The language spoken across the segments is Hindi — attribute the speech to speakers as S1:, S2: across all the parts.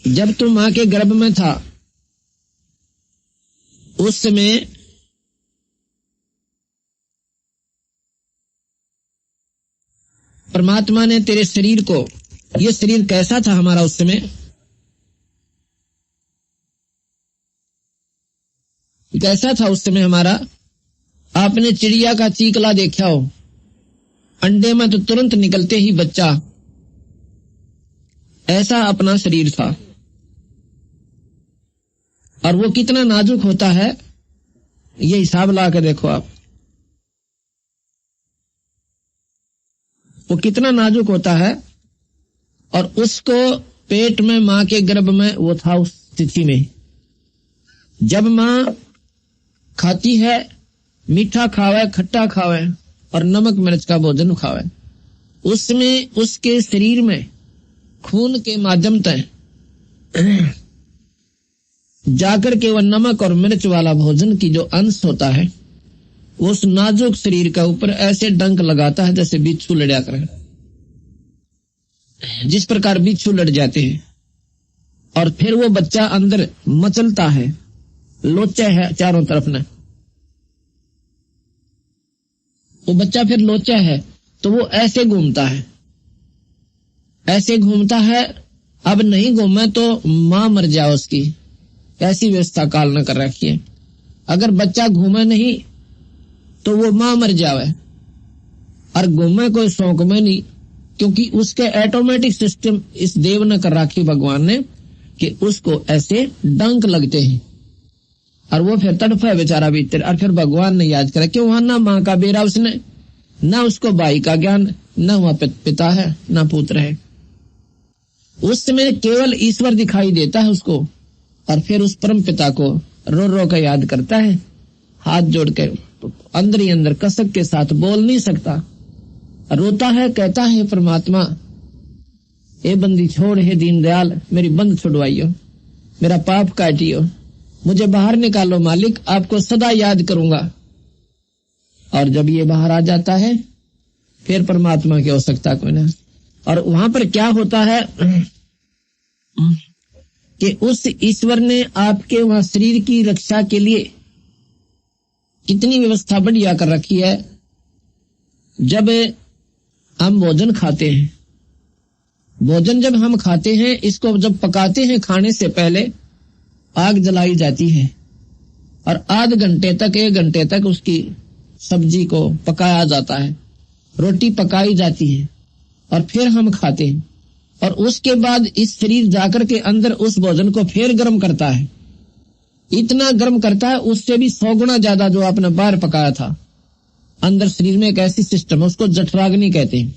S1: जब तू मां के गर्भ में था उस समय परमात्मा ने तेरे शरीर को, ये शरीर कैसा था हमारा उस समय, कैसा था उस समय हमारा। आपने चिड़िया का चीकला देखा हो, अंडे में तो तुरंत निकलते ही बच्चा, ऐसा अपना शरीर था। और वो कितना नाजुक होता है, ये हिसाब ला के देखो आप, वो कितना नाजुक होता है। और उसको पेट में मां के गर्भ में वो था उस स्थिति में। जब मां खाती है, मीठा खावे, खट्टा खावे और नमक मिर्च का भोजन खावे, उसमें उसके शरीर में खून के माध्यम से जाकर के वह नमक और मिर्च वाला भोजन की जो अंश होता है, उस नाजुक शरीर का ऊपर ऐसे डंक लगाता है जैसे बिच्छू लड़ा करे, जिस प्रकार बिच्छू लड़ जाते हैं। और फिर वो बच्चा अंदर मचलता है, लोचा है चारों तरफ न, वो बच्चा फिर लोचा है तो वो ऐसे घूमता है, ऐसे घूमता है। अब नहीं घूमे तो मां मर जाए उसकी, ऐसी व्यवस्था काल न कर रखी है। अगर बच्चा घूमे नहीं तो वो मां मर जावे, और घूमे कोई शौक में नहीं, क्योंकि उसके ऑटोमेटिक सिस्टम इस देव ने कर रखी भगवान ने कि उसको ऐसे डंक लगते हैं और वो फिर तड़फा है बेचारा भीतर। और फिर भगवान ने याद करा कि वहां ना मां का बेरा उसने, ना उसको भाई का ज्ञान, ना वहां पिता है ना पुत्र है। उस समय केवल ईश्वर दिखाई देता है उसको, और फिर उस परम पिता को रो रो कर याद करता है, हाथ जोड़ के अंदर ही अंदर कसक के साथ, बोल नहीं सकता, रोता है, कहता है परमात्मा ए बंदी छोड़, हे दीनदयाल मेरी बंद छुड़वाइयो, मेरा पाप काटियो, मुझे बाहर निकालो मालिक, आपको सदा याद करूंगा। और जब ये बाहर आ जाता है फिर परमात्मा की आवश्यकता कोई ना। और वहां पर क्या होता है कि उस ईश्वर ने आपके वहां शरीर की रक्षा के लिए कितनी व्यवस्था बढ़िया कर रखी है। जब हम भोजन खाते हैं, भोजन जब हम खाते हैं, इसको जब पकाते हैं खाने से पहले आग जलाई जाती है और आध घंटे तक 1 घंटे तक उसकी सब्जी को पकाया जाता है, रोटी पकाई जाती है और फिर हम खाते हैं। और उसके बाद इस शरीर जाकर के अंदर उस भोजन को फिर गर्म करता है, इतना गर्म करता है उससे भी 100 गुना ज्यादा जो आपने बाहर पकाया था। अंदर शरीर में एक ऐसी सिस्टम है, उसको जठराग्नि कहते हैं।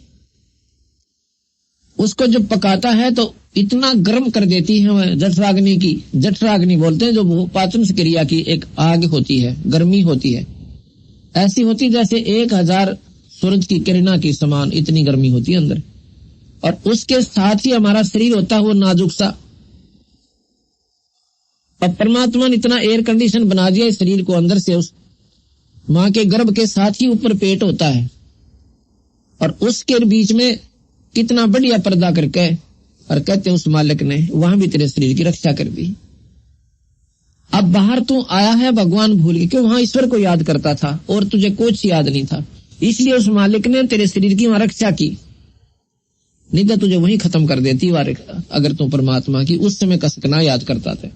S1: उसको जब पकाता है तो इतना गर्म कर देती है जठराग्नि की, जठराग्नि बोलते हैं, जो पाचन क्रिया की एक आग होती है, गर्मी होती है, ऐसी होती जैसे 1000 सूरज की किरणा की समान इतनी गर्मी होती है अंदर। और उसके साथ ही हमारा शरीर होता है वो नाजुक सा। अब परमात्मा ने इतना एयर कंडीशन बना दिया इस शरीर को अंदर से, उस मां के गर्भ के साथ ही ऊपर पेट होता है और उसके बीच में कितना बढ़िया पर्दा करके, और कहते हैं उस मालिक ने वहां भी तेरे शरीर की रक्षा कर दी। अब बाहर तू आया है भगवान भूल के, क्यों? वहां ईश्वर को याद करता था और तुझे कुछ याद नहीं था, इसलिए उस मालिक ने तेरे शरीर की वहां रक्षा की, नहीं तो तुझे वहीं खत्म कर देती अगर तू परमात्मा की उस समय कसक ना याद करता था।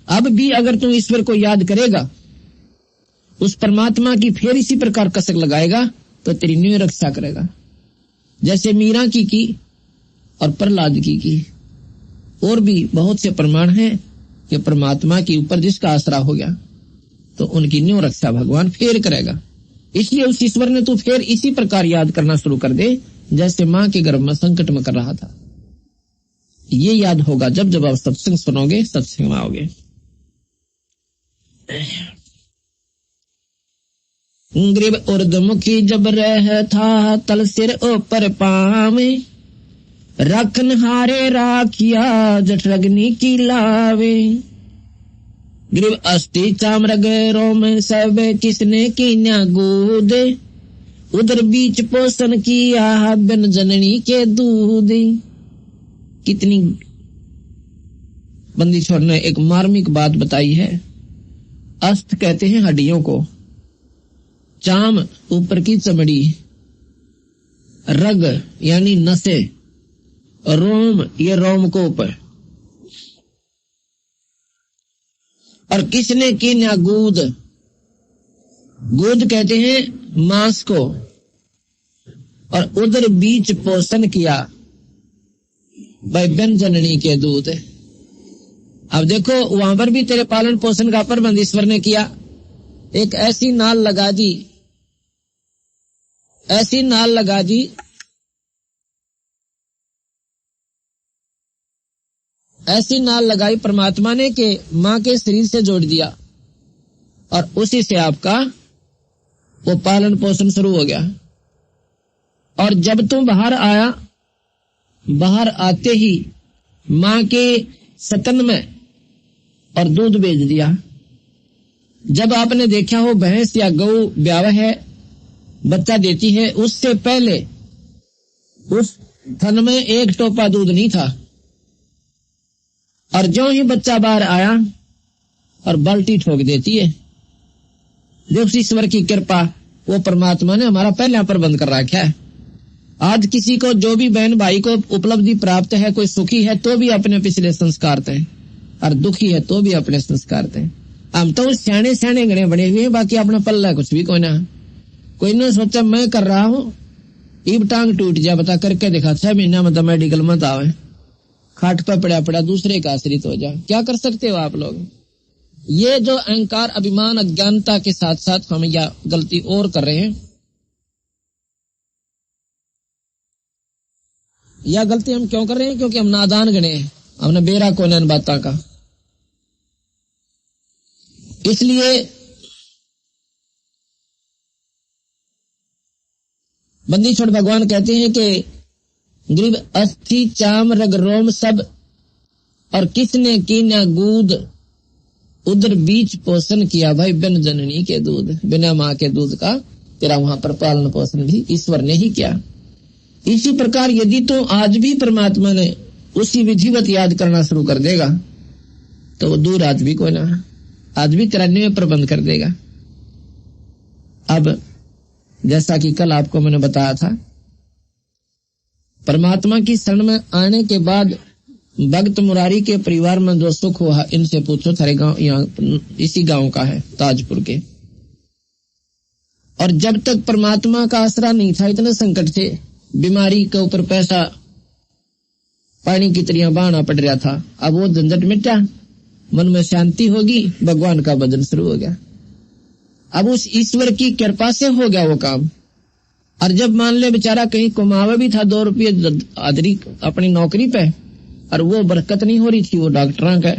S1: अब भी अगर तू ईश्वर को याद करेगा, उस परमात्मा की फिर इसी प्रकार कसक लगाएगा तो तेरी न्यू रक्षा करेगा। जैसे मीरा की और प्रहलाद की और भी बहुत से प्रमाण हैं कि परमात्मा के ऊपर जिसका आसरा हो गया तो उनकी न्यू रक्षा भगवान फिर करेगा। इसलिए उस ईश्वर ने तू फिर इसी प्रकार याद करना शुरू कर दे जैसे मां के गर्भ में संकट में कर रहा था। ये याद होगा जब जब आप सत्संग सुनोगे, सत्संग में आओगे। ग्रीव उर्दमुखी जब रह था तल सिर ऊपर पावे, रखन हारे राखिया जठरग्नि की लावे। ग्रीव अस्थि चामरग रोम सब किसने कीन्या गोदे, उधर बीच पोषण किया बिन जननी के दूध। कितनी बंदी छोड़ ने एक मार्मिक बात बताई है। अस्त कहते हैं हड्डियों को, चाम ऊपर की चमड़ी, रग यानी नसें, रोम ये रोमकूप, और किसने की ना गूद, गूद कहते हैं मांस को, और उधर बीच पोषण किया भाई व्यंजननी के दूध। अब देखो वहां पर भी तेरे पालन पोषण का प्रबंध ईश्वर ने किया। एक ऐसी नाल लगा दी, ऐसी नाल लगा दी, ऐसी नाल लगाई परमात्मा ने कि मां के शरीर से जोड़ दिया और उसी से आपका वो पालन पोषण शुरू हो गया। और जब तुम बाहर आया, बाहर आते ही मां के सतन में और दूध बेच दिया। जब आपने देखा हो भैंस या गऊ ब्याह है, बच्चा देती है, उससे पहले उस थन में एक टोपा दूध नहीं था, और जो ही बच्चा बाहर आया और बाल्टी ठोक देती है। देख ईश्वर की कृपा, वो परमात्मा ने हमारा पहले प्रबंध कर रखा है। आज किसी को जो भी बहन भाई को उपलब्धि प्राप्त है, कोई सुखी है तो भी अपने पिछले संस्कार थे, और दुखी है तो भी अपने संस्कार थे। हम तो सियाने सियाने गणे बने हुए हैं, बाकी अपना पल्ला कुछ भी कोई ना। कोई ने सोचा मैं कर रहा हूँ, ईब टांग टूट जा, बता करके दिखा, 6 महीना में तो मेडिकल मत आवे, खाट पर पड़ा पड़ा दूसरे का आश्रित हो जा। क्या कर सकते हो आप लोग? ये जो अहंकार, अभिमान, अज्ञानता के साथ साथ हम यह गलती और कर रहे हैं। यह गलती हम क्यों कर रहे हैं? क्योंकि हम नादान गणे हैं, हमने बेरा को न बाता का। इसलिए बंदी छोड़ भगवान कहते हैं कि गरीब अस्थि चाम रग रोम सब, और किसने की ना गूद, उधर बीच पोषण किया भाई बिन जननी के दूध, बिना मां के दूध का तेरा वहां पर पालन पोषण भी ईश्वर ने ही किया। इसी प्रकार यदि तो आज भी परमात्मा ने उसी विधिवत याद करना शुरू कर देगा तो वो दूर आज भी कोई ना, आज भी तेरा नियम प्रबंध कर देगा। अब जैसा कि कल आपको मैंने बताया था, परमात्मा की शरण में आने के बाद भक्त मुरारी के परिवार में जो सुख हुआ, इनसे पूछो, थारे गांव यहाँ इसी गांव का है, ताजपुर के। और जब तक परमात्मा का आसरा नहीं था, इतने संकट थे, बीमारी के ऊपर पैसा पानी की तरह बहाना पड़ रहा था। अब वो झंझट मिटा, मन में शांति होगी, भगवान का भजन शुरू हो गया। अब उस ईश्वर की कृपा से हो गया वो काम। और जब मान ले बेचारा कहीं कमावा भी था 2 रुपये हाजिरी अपनी नौकरी पे, और वो बरकत नहीं हो रही थी, वो डॉक्टरों का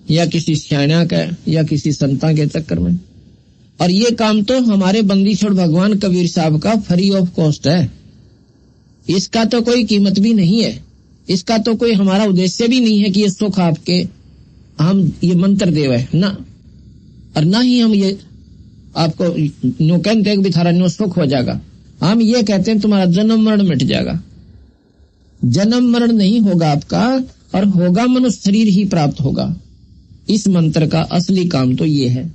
S1: या किसी सियाणा का या किसी संता के चक्कर में। और ये काम तो हमारे बंदी छोड़ भगवान कबीर साहब का फ्री ऑफ कॉस्ट है, इसका तो कोई कीमत भी नहीं है, इसका तो कोई हमारा उद्देश्य भी नहीं है कि ये सुख आपके हम ये मंत्र देव है ना, और ना ही हम ये आपको न्यू कहते भी थारा न्यू सुख हो जाएगा। हम ये कहते हैं तुम्हारा जन्म मरण मिट जाएगा। जन्म मरण नहीं होगा आपका, और होगा मनुष्य शरीर ही प्राप्त होगा। इस मंत्र का असली काम तो ये है।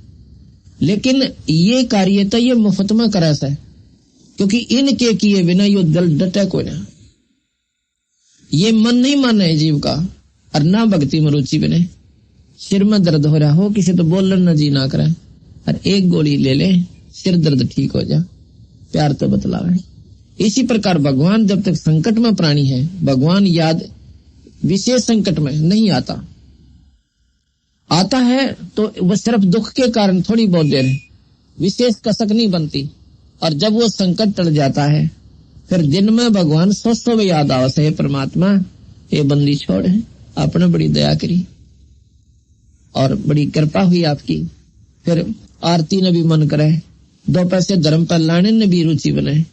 S1: लेकिन ये कार्य तो ये मुफ्त में करा है, क्योंकि इनके किए बिना यो दिल डटे को ना, ये मन नहीं माना है जीव का, और ना भक्ति में रुचि बने। सिर में दर्द हो रहा हो, किसी तो बोलन न जी ना करे, और एक गोली ले ले, सिर दर्द ठीक हो जा, प्यार तो बतलावे। इसी प्रकार भगवान जब तक संकट में प्राणी है, भगवान याद विशेष संकट में नहीं आता। आता है तो वह सिर्फ दुख के कारण थोड़ी बहुत देर विशेष कसक नहीं बनती, और जब वो संकट टल जाता है फिर दिन में भगवान सौ याद आवस है, परमात्मा ये बंदी छोड़ है, आपने बड़ी दया करी और बड़ी कृपा हुई आपकी। फिर आरती ने भी मन करे, 2 पैसे धर्म पर लाने ने भी रुचि बने,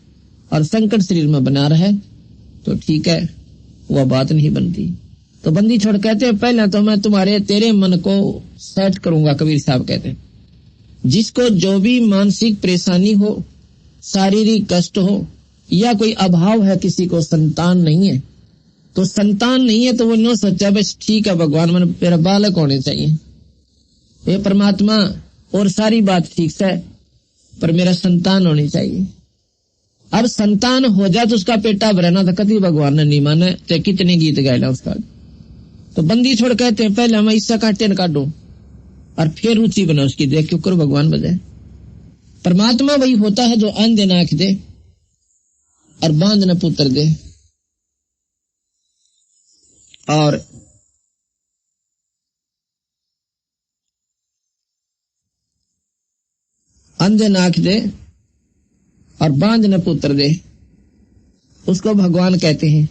S1: और संकट शरीर में बना रहे तो ठीक है, वह बात नहीं बनती। तो बंदी छोड़ कहते हैं पहले तो मैं तुम्हारे तेरे मन को सेट करूंगा। कबीर साहब कहते हैं जिसको जो भी मानसिक परेशानी हो, शारीरिक कष्ट हो, या कोई अभाव है, किसी को संतान नहीं है, तो संतान नहीं है तो वो नो सोचा बस ठीक है भगवान मैंने मेरा बालक होने चाहिए, ये परमात्मा और सारी बात ठीक है पर मेरा संतान होनी चाहिए। अब संतान हो जाए तो उसका पेटा भरना था, कभी भगवान ने नहीं माना, चाहे कितने गीत गायला उसका। तो बंदी छोड़ कहते हैं पहले हम हिस्सा काटे न काटो और फिर रुचि बना उसकी, देख क्यों करो भगवान बजाए। परमात्मा वही होता है जो अंधे नाक दे और बांध न पुत्र दे, और अंधे नाक दे और बांध न पुत्र दे, उसको भगवान कहते हैं।